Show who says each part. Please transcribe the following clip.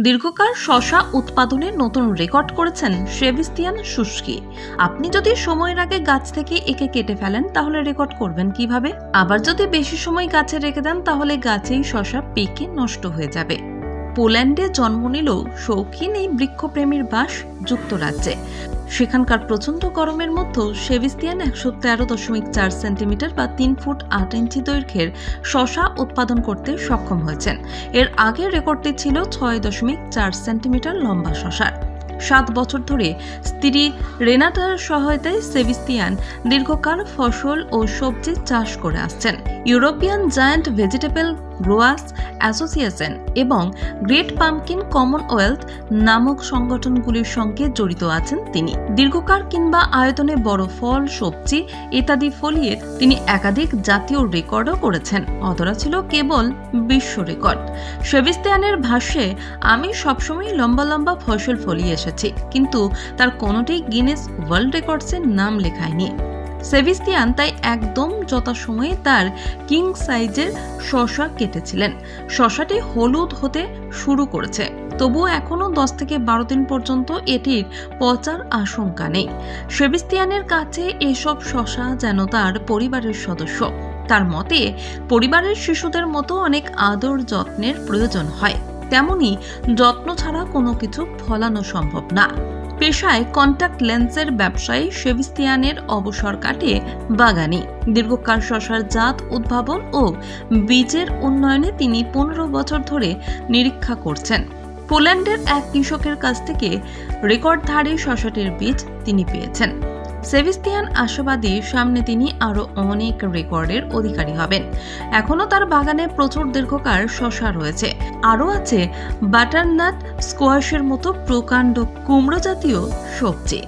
Speaker 1: দীর্ঘকাল শশা উৎপাদনে নতুন রেকর্ড করেছেন সেবাস্তিয়ান শুস্কি। আপনি যদি সময়ের আগে গাছ থেকে একে কেটে ফেলেন তাহলে রেকর্ড করবেন কিভাবে? আবার যদি বেশি সময় গাছে রেখে দেন তাহলে গাছেই শশা পেকে নষ্ট হয়ে যাবে। পোল্যান্ডে জন্ম নিলেও শৌখিন এই বৃক্ষপ্রেমীর বাস যুক্তরাজ্যে। সেখানকার প্রচণ্ড গরমের মধ্যেও সেবাস্তিয়ান ১১৩.৪ সেন্টিমিটার বা ৩ ফুট ৮ ইঞ্চি দৈর্ঘ্যের শশা উৎপাদন করতে সক্ষম হয়েছেন। এর আগের রেকর্ডটি ছিল ৬.৪ সেন্টিমিটার লম্বা শশার। ৭ বছর ধরে স্ত্রী রেনাটার সহায়তায় সেবাস্তিয়ান দীর্ঘকাল ফসল ও সবজি চাষ করে আসছেন। European giant vegetable growers association এবং গ্রেট পাম্পকিন কমনওয়েলথ নামক সংগঠনগুলির সঙ্গে জড়িত আছেন তিনি। দীর্ঘকাল কিংবা আয়তনে বড় ফল, সবজি ইত্যাদি ফলিয়ে তিনি একাধিক জাতীয় রেকর্ডও করেছেন। অধরা ছিল কেবল বিশ্ব রেকর্ড। সেবাস্তিয়ানের ভাষ্যে, আমি সবসময় লম্বা লম্বা ফসল ফলিয়ে এসেছি, কিন্তু তার কোনোটি গিনেস ওয়ার্ল্ড রেকর্ডসের নাম লেখায়নি। সেবাস্তিয়ান তাই একদম যথাসময়ে তার কিং সাইজের শশা কেটেছিলেন। শশাটি হলুদ হতে শুরু করেছে, তবুও এখনো 10 থেকে 12 দিন পর্যন্ত এটির পচার আশঙ্কা নেই। সেবাস্তিয়ানের কাছে এসব শশা যেন তার পরিবারের সদস্য। তার মতে, পরিবারের শিশুদের মতো অনেক আদর যত্নের প্রয়োজন হয়, তেমনি যত্ন ছাড়া কোনো কিছু ফলানো সম্ভব না। পেশায় কন্টাক্ট লেন্সের ব্যবসায়ী সেবাস্তিয়ানের অবসর কাটে বাগানে। দীর্ঘকাল শশার জাত উদ্ভাবন ও বীজের উন্নয়নে তিনি 15 বছর ধরে নিরীক্ষা করছেন। পোল্যান্ডের এক কৃষকের কাছ থেকে রেকর্ডধারী শশাটির বীজ তিনি পেয়েছেন। সেবাস্তিয়ান আশাবাদী, সামনে তিনি আরো অনেক রেকর্ডের অধিকারী হবেন। এখনো তার বাগানে প্রচুর দীর্ঘকাল শশা রয়েছে। আরও আছে বাটারনাট, স্কোয়াশের মতো প্রকাণ্ড কুমড়ো জাতীয় সবজি।